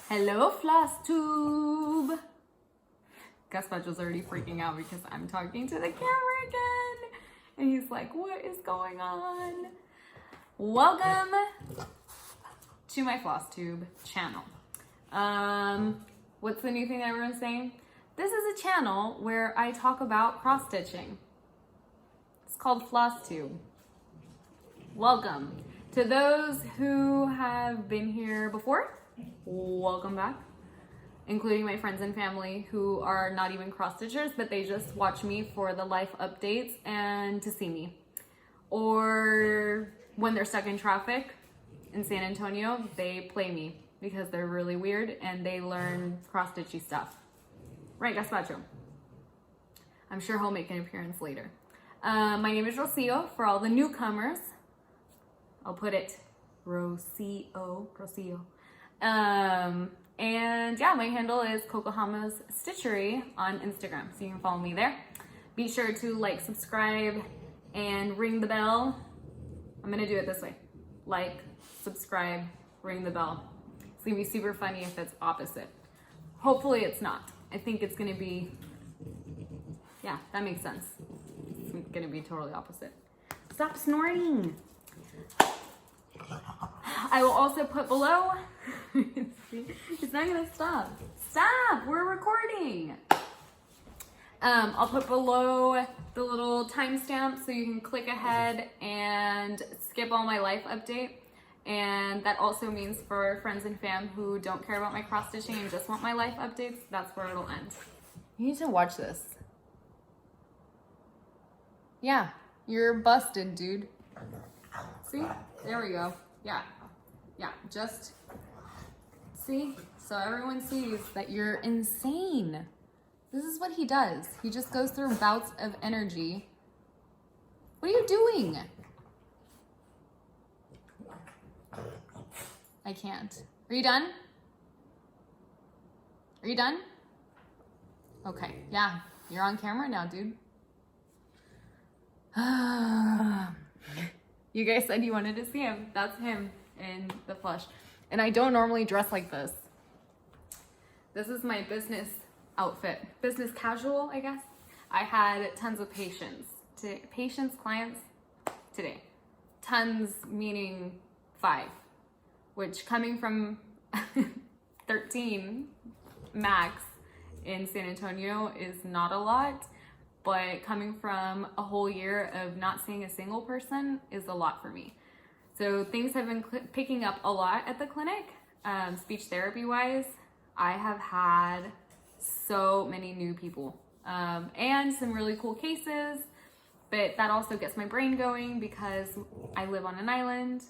Hello, Flosstube. Gaspacho's already freaking out because I'm talking to the camera again. And he's like, what is going on? Welcome to my Flosstube channel. What's the new thing that everyone's saying? This is a channel where I talk about cross-stitching. It's called Flosstube. Welcome. To those who have been here before, welcome back. Including my friends and family who are not even cross-stitchers, but they just watch me for the life updates and to see me. Or when they're stuck in traffic in San Antonio, they play me because they're really weird and they learn cross-stitchy stuff. Right, Gaspacho? I'm sure he'll make an appearance later. My name is Rocío for all the newcomers. I'll put it Rocío. And yeah, my handle is Kokohama's Stitchery on Instagram, so you can follow me there. Be sure to like, subscribe, and ring the bell. I'm gonna do it this way. Like, subscribe, ring the bell. It's gonna be super funny if it's opposite. Hopefully it's not. I think it's gonna be, yeah, that makes sense. It's gonna be totally opposite. Stop snorting. I will also put below, it's not gonna stop. Stop, we're recording. I'll put below the little timestamp so you can click ahead and skip all my life update. And that also means for friends and fam who don't care about my cross stitching and just want my life updates, that's where it'll end. You need to watch this. Yeah, you're busted, dude. See? There we go. Yeah. Yeah, just see? So everyone sees that you're insane. This is what he does. He just goes through bouts of energy. What are you doing? I can't. Are you done? Are you done? Okay, yeah, you're on camera now, dude. You guys said you wanted to see him. That's him in the flesh. And I don't normally dress like this. This is my business outfit. Business casual, I guess. I had tons of clients today. Tons meaning 5, which coming from 13 max in San Antonio is not a lot. But coming from a whole year of not seeing a single person is a lot for me. So things have been picking up a lot at the clinic. Speech therapy wise, I have had so many new people and some really cool cases, but that also gets my brain going because I live on an island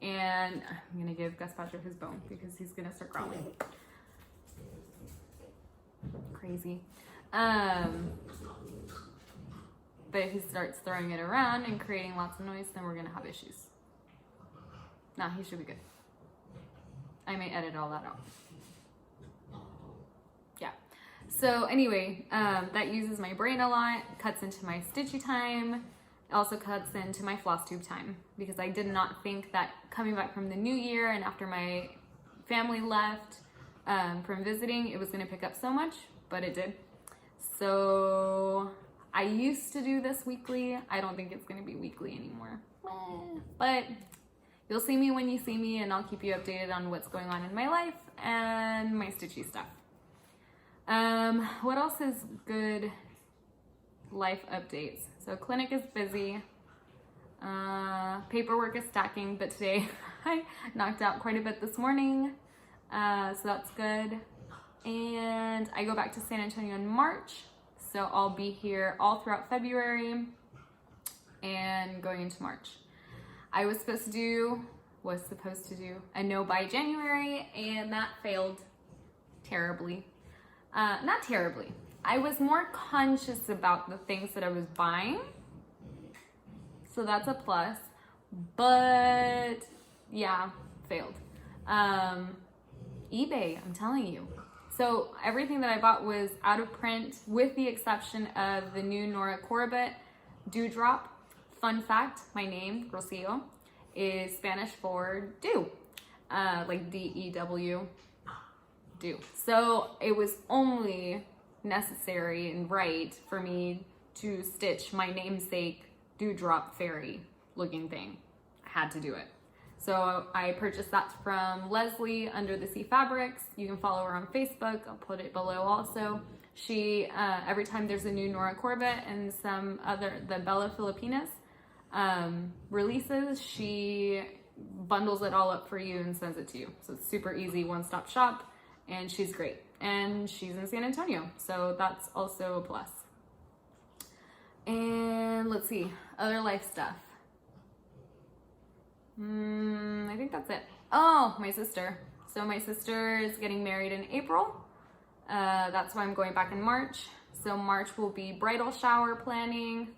and I'm gonna give Gaspacho his bone because he's gonna start growling. Crazy. But if he starts throwing it around and creating lots of noise, then we're gonna have issues. Nah, he should be good. I may edit all that out. Yeah. So anyway, that uses my brain a lot, cuts into my stitchy time, it also cuts into my floss tube time because I did not think that coming back from the new year and after my family left from visiting, it was gonna pick up so much, but it did. So I used to do this weekly. I don't think it's gonna be weekly anymore. But you'll see me when you see me and I'll keep you updated on what's going on in my life and my stitchy stuff. What else is good life updates? So clinic is busy. Paperwork is stacking, but today I knocked out quite a bit this morning. So that's good. And I go back to San Antonio in March. So I'll be here all throughout February and going into March. I was supposed to do a no by January and that failed terribly. Not terribly. I was more conscious about the things that I was buying. So that's a plus, but yeah, failed. eBay, I'm telling you. So everything that I bought was out of print with the exception of the new Nora Corbett Dewdrop. Fun fact, my name, Rocío, is Spanish for dew, like D-E-W. do. So it was only necessary and right for me to stitch my namesake dewdrop fairy looking thing. I had to do it. So I purchased that from Leslie under the Sea Fabrics. You can follow her on Facebook. I'll put it below also. She, every time there's a new Nora Corbett and some other, the Bella Filipinas releases, she bundles it all up for you and sends it to you. So it's super easy, one-stop shop, and she's great. And she's in San Antonio, so that's also a plus. And let's see, other life stuff. I think that's it. Oh, my sister. So my sister is getting married in April. That's why I'm going back in March. So March will be bridal shower planning.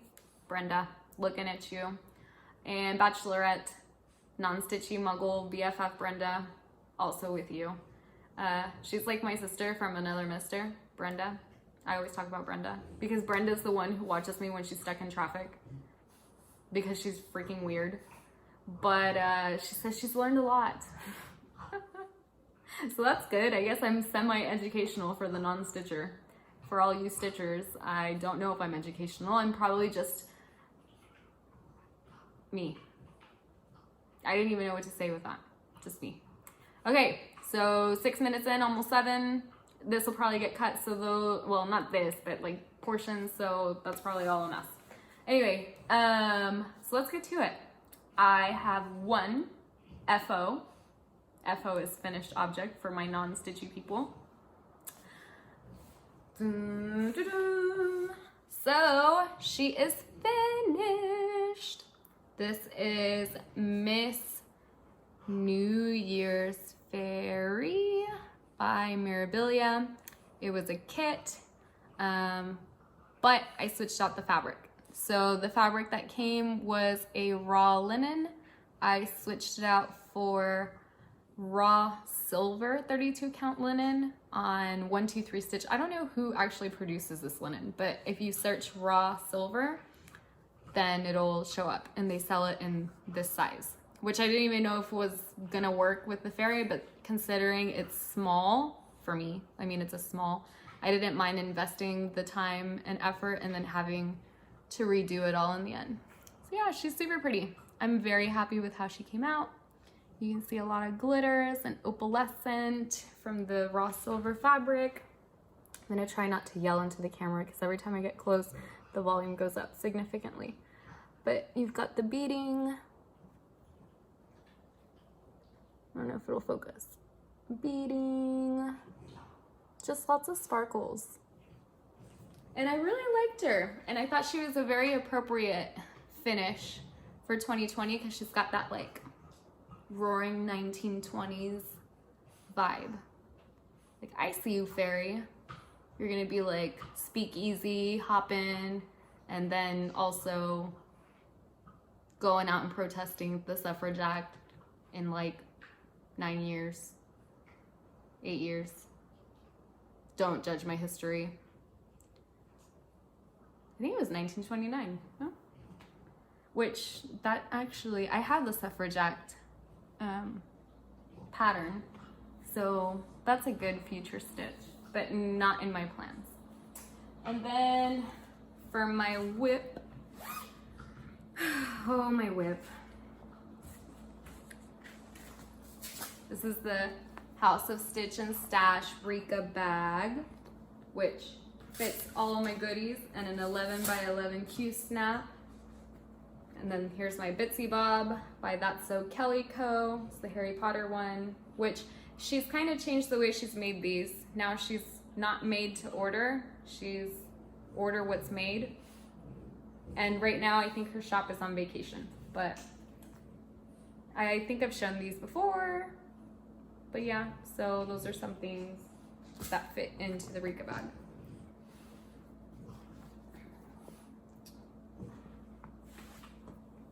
Brenda, looking at you. And bachelorette, non-stitchy muggle BFF Brenda, also with you. She's like my sister from another mister, Brenda. I always talk about Brenda because Brenda's the one who watches me when she's stuck in traffic because she's freaking weird. But she says she's learned a lot. So that's good. I guess I'm semi-educational for the non-stitcher. For all you stitchers, I don't know if I'm educational. I'm probably just me. I didn't even know what to say with that. Just me. Okay, so 6 minutes in, almost 7. This will probably get cut, so though, well, not this, but like portions, so that's probably all on us. Anyway, so let's get to it. I have one FO. FO is finished object for my non-stitchy people. So she is finished. This is Miss New Year's Fairy by Mirabilia. It was a kit, but I switched out the fabric. So the fabric that came was a raw linen. I switched it out for raw silver 32 count linen on 123 Stitch. I don't know who actually produces this linen, but if you search raw silver, then it'll show up, and they sell it in this size, which I didn't even know if it was gonna work with the fairy, but considering it's small for me, I mean, it's a small, I didn't mind investing the time and effort and then having to redo it all in the end. So yeah, she's super pretty. I'm very happy with how she came out. You can see a lot of glitters and opalescent from the raw silver fabric. I'm gonna try not to yell into the camera because every time I get close, the volume goes up significantly. But you've got the beading. I don't know if it'll focus. Beading, just lots of sparkles. And I really liked her. And I thought she was a very appropriate finish for 2020 because she's got that like roaring 1920s vibe. Like, I see you, fairy. You're gonna be like speakeasy, hopping, and then also going out and protesting the suffrage act in like 9 years, 8 years. Don't judge my history. I think it was 1929, no? Which, that actually, I had the suffrage act pattern, so that's a good future stitch, but not in my plans. And then for my whip, oh, my whip. This is the House of Stitch and Stash Rika bag, which fits all of my goodies and an 11 by 11 Q snap. And then here's my Bitzy Bob by ThatsSoKellyCo. It's the Harry Potter one, which she's kind of changed the way she's made these. Now she's not made to order. She's order what's made. And right now I think her shop is on vacation, but I think I've shown these before. But yeah, so those are some things that fit into the Rika bag.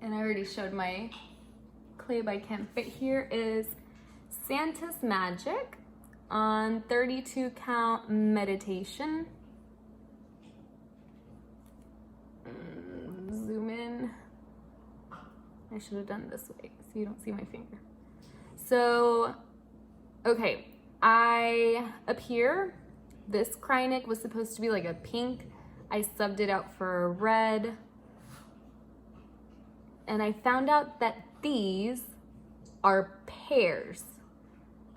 And I already showed my ClaybyKim fit. Here is Santa's Magic on 32 count meditation. Zoom in. I should have done this way so you don't see my finger. So, okay, Up here, this cry neck was supposed to be like a pink. I subbed it out for a red. And I found out that these are pairs,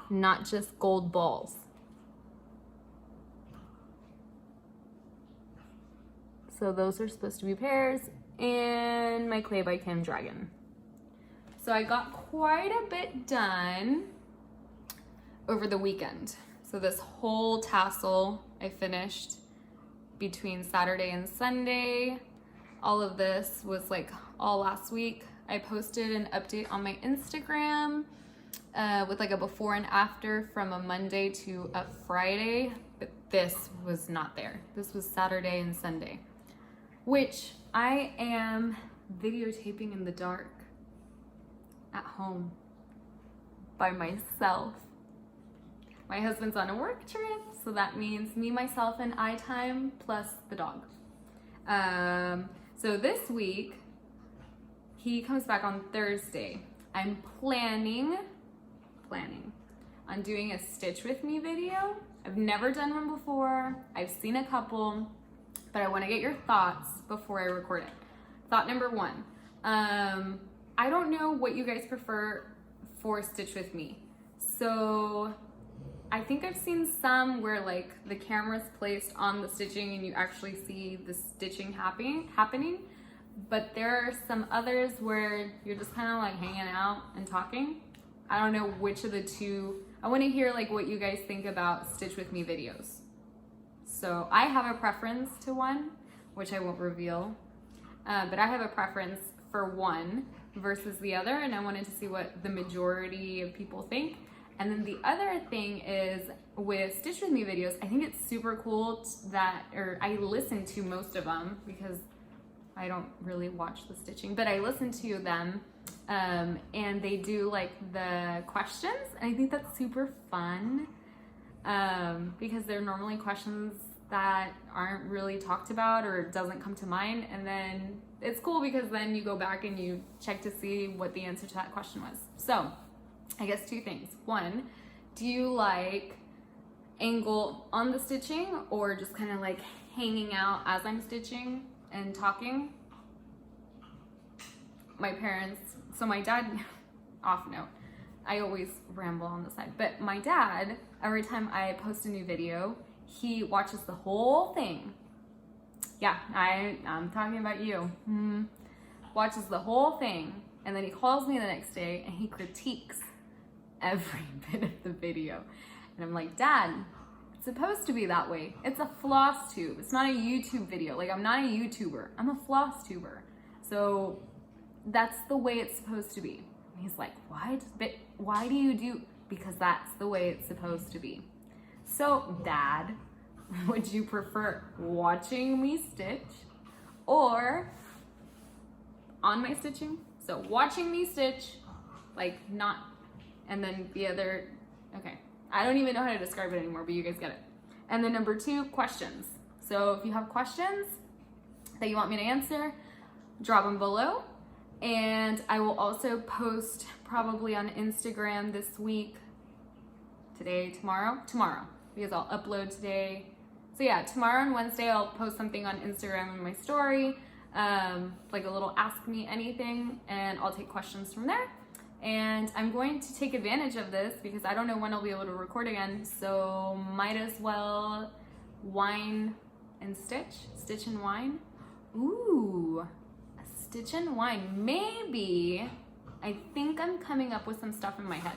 not just gold balls. So those are supposed to be pairs, and my ClaybyKim dragon. So I got quite a bit done over the weekend. So this whole tassel I finished between Saturday and Sunday. All of this was like all last week. I posted an update on my Instagram with like a before and after from a Monday to a Friday, but this was not there. This was Saturday and Sunday, which I am videotaping in the dark at home by myself. My husband's on a work trip, so that means me, myself, and I time plus the dog. So this week, he comes back on Thursday. I'm planning on doing a Stitch With Me video. I've never done one before. I've seen a couple, but I want to get your thoughts before I record it. Thought number one, I don't know what you guys prefer for Stitch With Me. So I think I've seen some where like the camera's placed on the stitching and you actually see the stitching happening. But there are some others where you're just kind of like hanging out and talking. I don't know which of the two. I want to hear like what you guys think about Stitch With Me videos. So I have a preference to one, which I won't reveal, but I have a preference for one versus the other, and I wanted to see what the majority of people think. And then the other thing is with Stitch With Me videos, I think it's super cool that, or I listen to most of them because I don't really watch the stitching, but I listen to them and they do like the questions, and I think that's super fun because they're normally questions that aren't really talked about or doesn't come to mind, and then it's cool because then you go back and you check to see what the answer to that question was. So I guess two things. One, do you like angle on the stitching or just kind of like hanging out as I'm stitching and talking? My parents, so my dad, off note, I always ramble on the side, but my dad, every time I post a new video, he watches the whole thing. Yeah, I'm talking about you. Watches the whole thing, and then he calls me the next day and he critiques every bit of the video. And I'm like, Dad, it's supposed to be that way. It's a floss tube. It's not a YouTube video. Like, I'm not a YouTuber. I'm a floss tuber. So that's the way it's supposed to be. And he's like, what? But why do you do? Because that's the way it's supposed to be. So, Dad, would you prefer watching me stitch or on my stitching? So watching me stitch, like not, and then the other, okay. I don't even know how to describe it anymore, but you guys get it. And then number two, questions. So if you have questions that you want me to answer, drop them below. And I will also post probably on Instagram this week, today, tomorrow, because I'll upload today. So yeah, tomorrow and Wednesday, I'll post something on Instagram in my story, like a little ask me anything, and I'll take questions from there. And I'm going to take advantage of this because I don't know when I'll be able to record again, so might as well whine and stitch and whine. Ooh, a stitch and whine. Maybe, I think I'm coming up with some stuff in my head.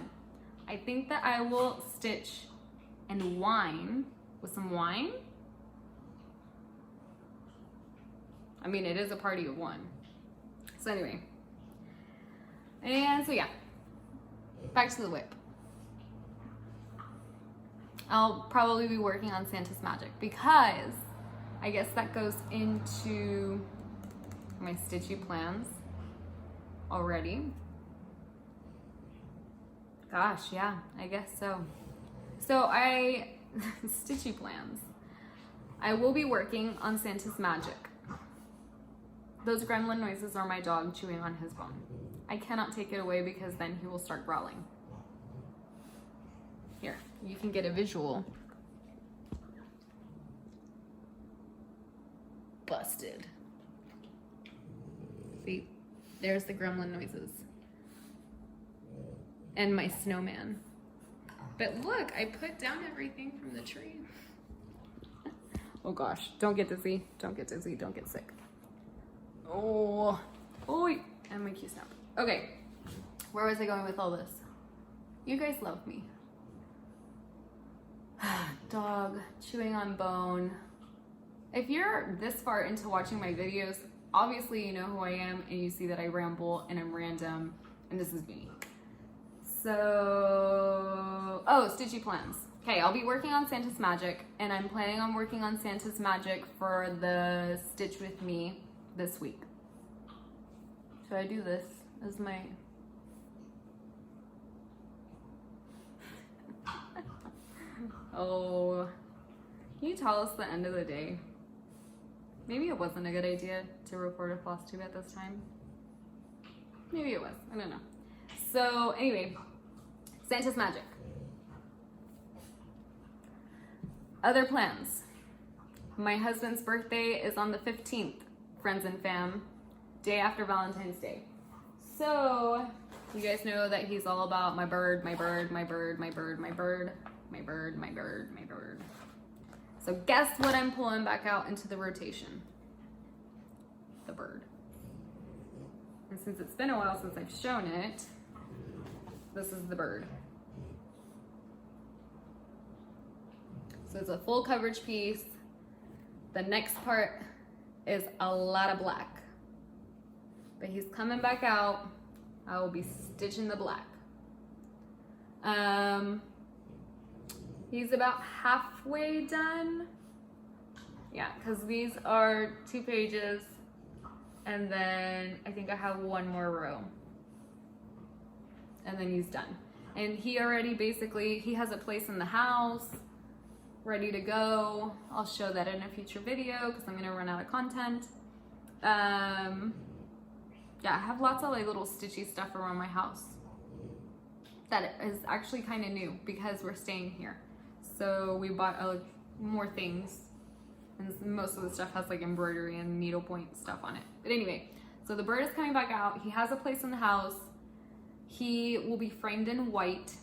I think that I will stitch and whine with some wine. I mean, it is a party of one. So anyway. And so yeah, back to the whip. I'll probably be working on Santa's Magic because I guess that goes into my stitchy plans already. Gosh, yeah, I guess so. So stitchy plans. I will be working on Santa's Magic. Those gremlin noises are my dog chewing on his bone. I cannot take it away because then he will start growling. Here, you can get a visual. Busted. See, there's the gremlin noises. And my snowman. But look, I put down everything from the tree. Oh gosh, don't get dizzy, don't get dizzy, don't get sick. Oh, and my key snap. Okay, where was I going with all this? You guys love me. Dog chewing on bone. If you're this far into watching my videos, obviously you know who I am and you see that I ramble and I'm random and this is me. So, oh, Stitchy plans. Okay, I'll be working on Santa's Magic and I'm planning on working on Santa's Magic for the Stitch With Me this week. Should I do this as my... Oh, can you tell us the end of the day? Maybe it wasn't a good idea to record a floss tube at this time. Maybe it was, I don't know. So anyway, Santa's Magic. Other plans. My husband's birthday is on the 15th, friends and fam, day after Valentine's Day. So you guys know that he's all about my bird, my bird, my bird, my bird, my bird, my bird, my bird, my bird. So guess what I'm pulling back out into the rotation? The bird. And since it's been a while since I've shown it, this is the bird. So it's a full coverage piece. The next part is a lot of black. But he's coming back out. I will be stitching the black. He's about halfway done. Yeah, because these are 2 pages. And then I think I have 1 more row. And then he's done. And he already basically, he has a place in the house ready to go. I'll show that in a future video because I'm gonna run out of content. Yeah, I have lots of like little stitchy stuff around my house that is actually kind of new because we're staying here. So we bought more things and most of the stuff has like embroidery and needlepoint stuff on it. But anyway, so the bird is coming back out. He has a place in the house. He will be framed in white,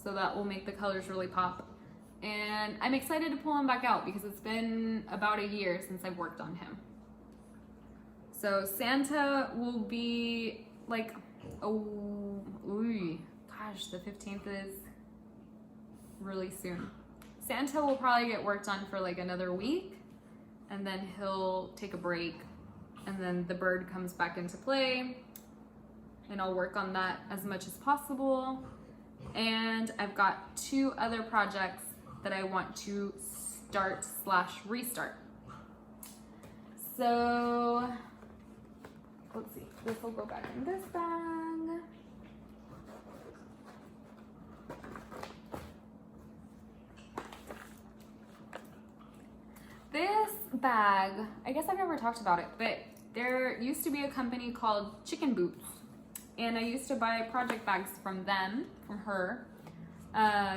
so that will make the colors really pop. And I'm excited to pull him back out because it's been about a year since I've worked on him. So Santa will be like, oh, gosh, the 15th is really soon. Santa will probably get worked on for like another week and then he'll take a break and then the bird comes back into play and I'll work on that as much as possible. And I've got 2 other projects that I want to start/restart. So let's see, this will go back in this bag. This bag, I guess I've never talked about it, but there used to be a company called Chicken Boots, and I used to buy project bags from them, from her.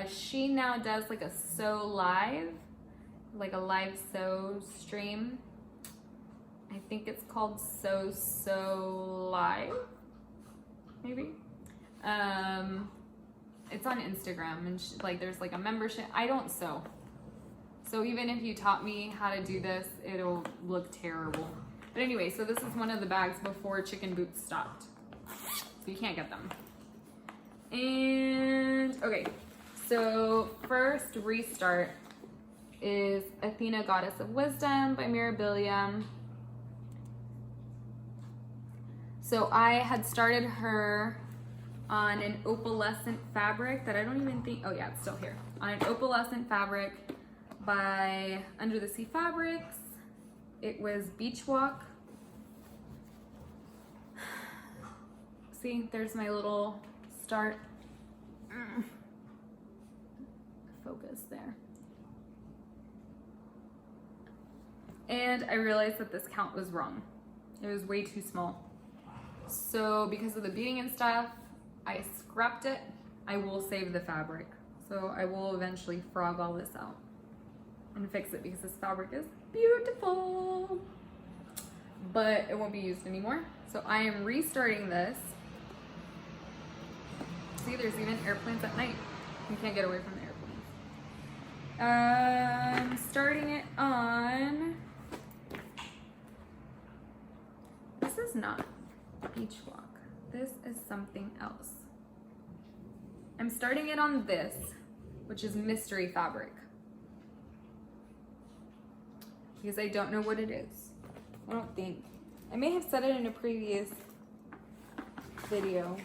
She now does like a SewSewLive, like a live sew stream. I think it's called SewSewLive, maybe. It's on Instagram and like there's like a membership. I don't sew. So even if you taught me how to do this, it'll look terrible. But anyway, so this is one of the bags before Chicken Boots stopped. So you can't get them. And okay, so first restart is Athena, Goddess of Wisdom by Mirabilia. So I had started her on an opalescent fabric that I don't even think, oh yeah, it's still here. On an opalescent fabric by Under the Sea Fabrics. It was Beach Walk. See, there's my little start. Focus there. And I realized that this count was wrong. It was way too small. So because of the beading and stuff, I scrapped it I will save the fabric. So I will eventually frog all this out and fix it because this fabric is beautiful, but it won't be used anymore. So I am restarting this. See, there's even airplanes at night. You can't get away from the airplanes. I'm starting it on, this is not Beach Walk. This is something else. I'm starting it on this, which is mystery fabric, because I don't know what it is. I don't think. I may have said it in a previous video.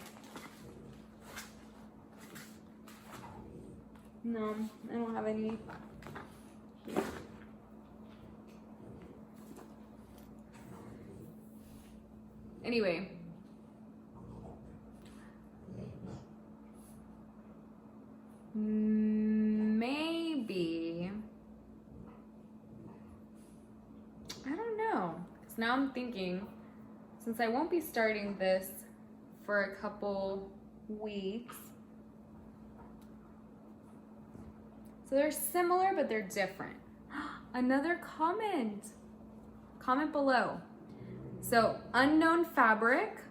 No, I don't have any here. Anyway. Maybe. I don't know. Because now I'm thinking, since I won't be starting this for a couple weeks. So they're similar, but they're different. Another comment. Comment below. So, unknown fabric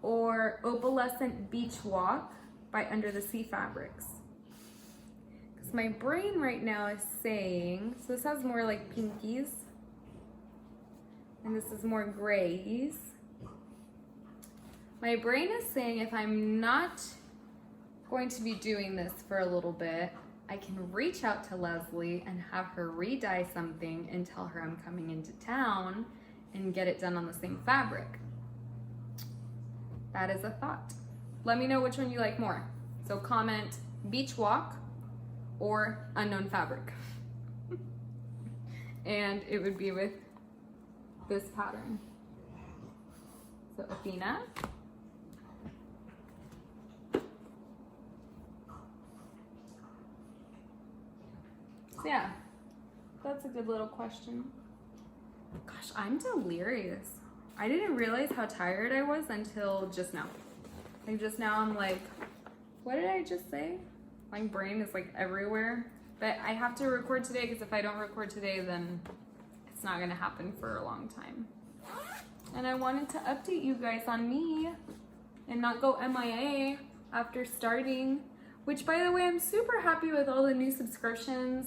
or opalescent beach walk by Under the Sea Fabrics. Because my brain right now is saying, so this has more like pinkies, and this is more grays. My brain is saying if I'm not going to be doing this for a little bit, I can reach out to Leslie and have her re-dye something and tell her I'm coming into town and get it done on the same fabric. That is a thought. Let me know which one you like more. So comment beach walk or unknown fabric. And it would be with this pattern. So Athena. So yeah, that's a good little question. Gosh, I'm delirious. I didn't realize how tired I was until just now. Like just now I'm like, what did I just say? My brain is like everywhere. But I have to record today because if I don't record today, then it's not gonna happen for a long time. And I wanted to update you guys on me and not go MIA after starting, which by the way, I'm super happy with all the new subscriptions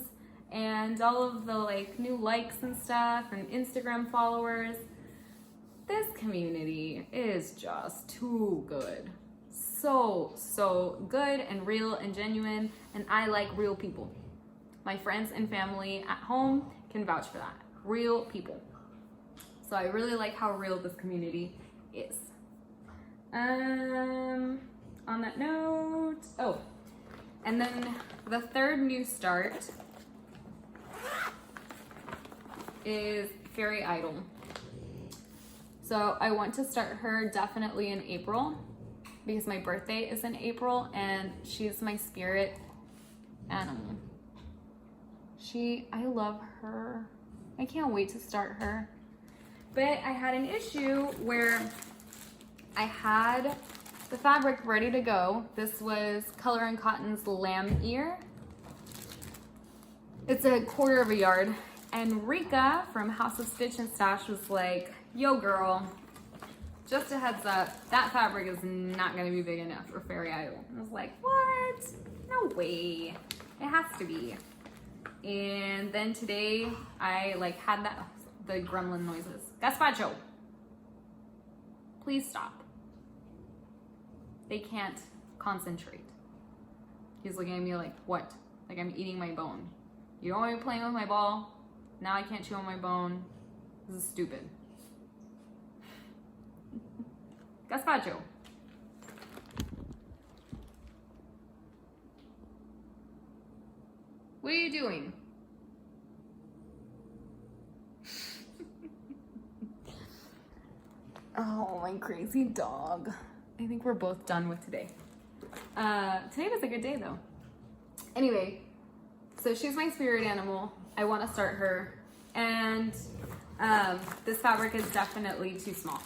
and all of the like new likes and stuff and Instagram followers. This community is just too good. So good and real and genuine, and I like real people. My friends and family at home can vouch for that. Real people. So I really like how real this community is. On that note, oh, and then the third new start is Fairy Idyll. So I want to start her definitely in April because my birthday is in April and she's my spirit animal. I love her. I can't wait to start her. But I had an issue where I had the fabric ready to go. This was Color and Cotton's Lamb Ear. It's a 1/4 yard. And Rika from House of Stitch and Stash was like, yo girl, just a heads up, that fabric is not gonna be big enough for Fairy Idyll. I was like, what? No way, it has to be. And then today I like had the gremlin noises. Gazpacho, please stop. They can't concentrate. He's looking at me like, what? Like I'm eating my bone. You don't want me playing with my ball? Now I can't chew on my bone. This is stupid. Gazpacho. What are you doing? Oh, my crazy dog. I think we're both done with today. Today was a good day though. Anyway, so she's my spirit animal. I want to start her, and this fabric is definitely too small.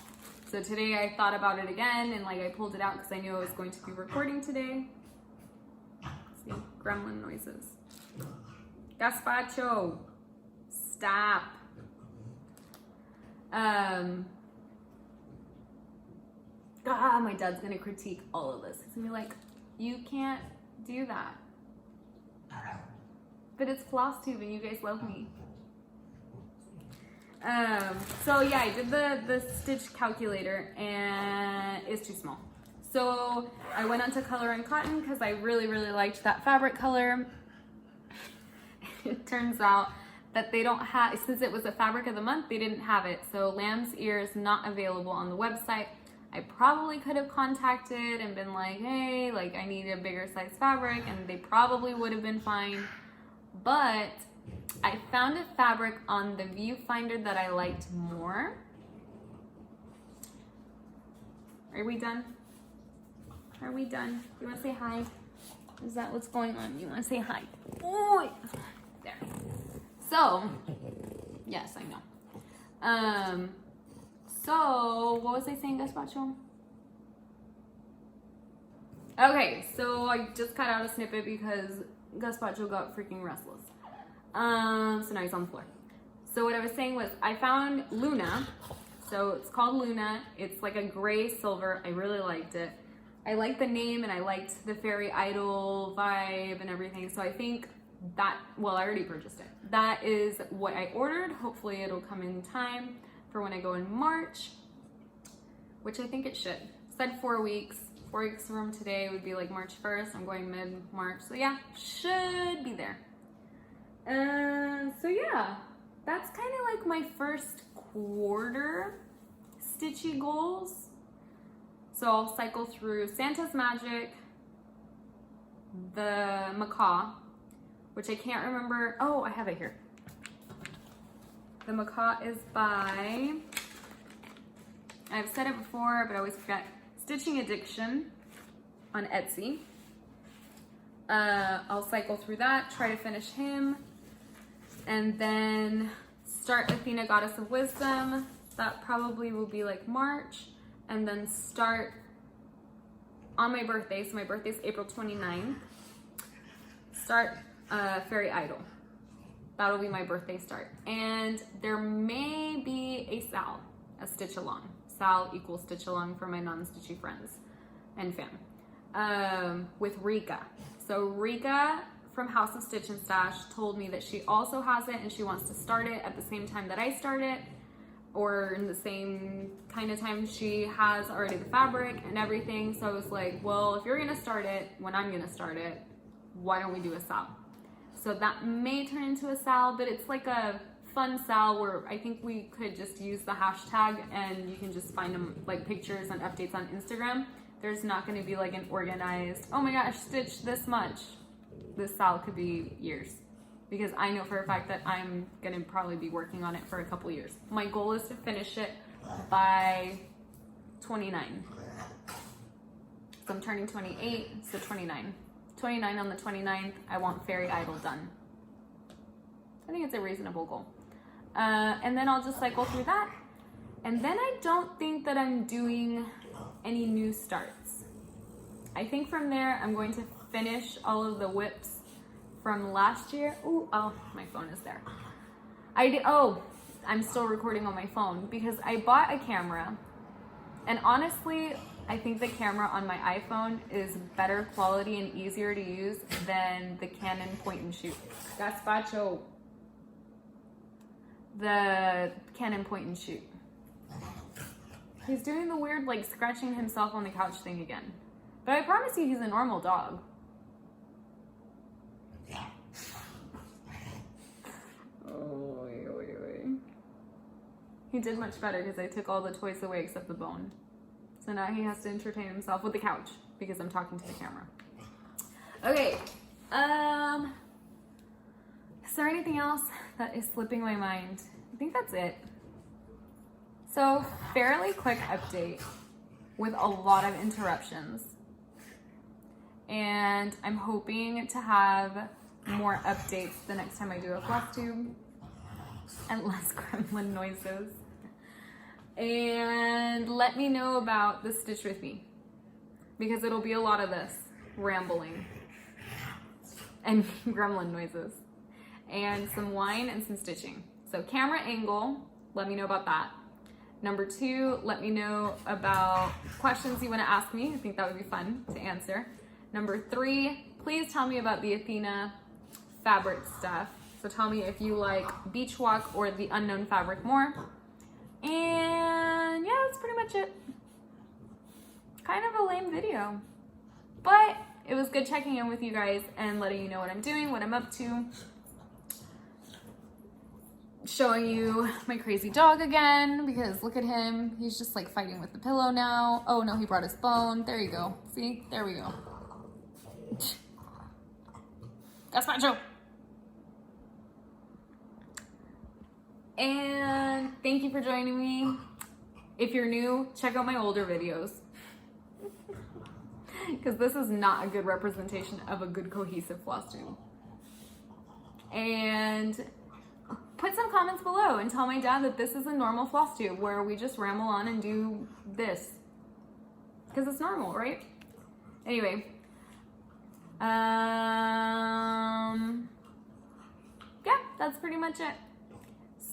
So today I thought about it again and like I pulled it out because I knew I was going to be recording today. See, gremlin noises. Gazpacho, stop. My dad's gonna critique all of this. He's gonna be like, you can't do that. But it's Flosstube and you guys love me. So yeah, I did the stitch calculator and it's too small. So I went on to Color and Cotton because I really, really liked that fabric color. It turns out that they don't have, since it was a fabric of the month, they didn't have it. So lamb's ear is not available on the website. I probably could have contacted and been like, hey, like I need a bigger size fabric, and they probably would have been fine. But I found a fabric on the viewfinder that I liked more. Are we done? Are we done? You want to say hi? Is that what's going on? You want to say hi? Oh, there. So, yes, I know. So, what was I saying, Gazpacho? Okay, so I just cut out a snippet because Gazpacho got freaking restless. So now he's on the floor. So what I was saying was I found Luna. So it's called Luna. It's like a gray silver. I really liked it. I liked the name and I liked the fairy Idyll vibe and everything. So I think that, well, I already purchased it. That is what I ordered. Hopefully it'll come in time for when I go in March, which I think it should. It said 4 weeks. 4 weeks from today would be like March 1st. I'm going mid-March. So yeah, should be there. So yeah, that's kind of like my first quarter stitchy goals. So I'll cycle through Santa's Magic, the Macaw, which I can't remember. Oh, I have it here. The Macaw is by, I've said it before, but I always forget, StitchingAddiction on Etsy. I'll cycle through that, try to finish him, and then start Athena, Goddess of Wisdom. That probably will be like March, and then start on my birthday. So my birthday's April 29th. Start Fairy Idyll. That'll be my birthday start. And there may be a Sal, a stitch along. Sal equals stitch along for my non-stitchy friends and fam. With Rika. So Rika from House of Stitch and Stash told me that she also has it and she wants to start it at the same time that I start it, or in the same kind of time she has already the fabric and everything. So I was like, well, if you're gonna start it when I'm gonna start it, why don't we do a Sal? So that may turn into a Sal, but it's like a fun Sal where I think we could just use the hashtag and you can just find them like pictures and updates on Instagram. There's not going to be like an organized, oh my gosh, stitch this much. This Sal could be years, because I know for a fact that I'm going to probably be working on it for a couple years. My goal is to finish it by 29. So I'm turning 28, so 29. 29 on the 29th, I want Fairy Idyll done. I think it's a reasonable goal. And then I'll just cycle through that. And then I don't think that I'm doing any new starts. I think from there, I'm going to finish all of the whips from last year. Ooh, oh, my phone is there. I'm still recording on my phone because I bought a camera. And honestly, I think the camera on my iPhone is better quality and easier to use than the Canon point and shoot. Gazpacho. The Canon point and shoot. He's doing the weird like scratching himself on the couch thing again. But I promise you he's a normal dog. Oh, wait. He did much better because I took all the toys away except the bone. So now he has to entertain himself with the couch because I'm talking to the camera. Okay. Is there anything else that is slipping my mind? I think that's it. So, fairly quick update with a lot of interruptions. And I'm hoping to have more updates the next time I do a Flosstube and less gremlin noises. And let me know about the Stitch With Me, because it'll be a lot of this rambling and gremlin noises and some wine and some stitching. So camera angle, let me know about that. Number 2, let me know about questions you want to ask me. I think that would be fun to answer. Number 3, please tell me about the Athena fabric stuff. So tell me if you like Beach Walk or the Unknown fabric more. And yeah, that's pretty much it. Kind of a lame video, but it was good checking in with you guys and letting you know what I'm doing, what I'm up to. Showing you my crazy dog again, because look at him. He's just like fighting with the pillow now. Oh no, he brought his bone. There you go. See, there we go. That's my joke. And thank you for joining me. If you're new, check out my older videos, because this is not a good representation of a good cohesive floss tube. And put some comments below and tell my dad that this is a normal floss tube where we just ramble on and do this, because it's normal, right? Anyway, yeah, that's pretty much it.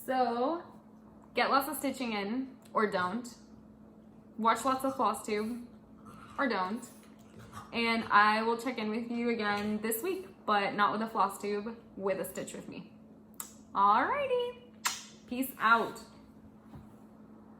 So get lots of stitching in, or don't. Watch lots of floss tube, or don't. And I will check in with you again this week, but not with a floss tube, with a Stitch With Me. Alrighty, peace out.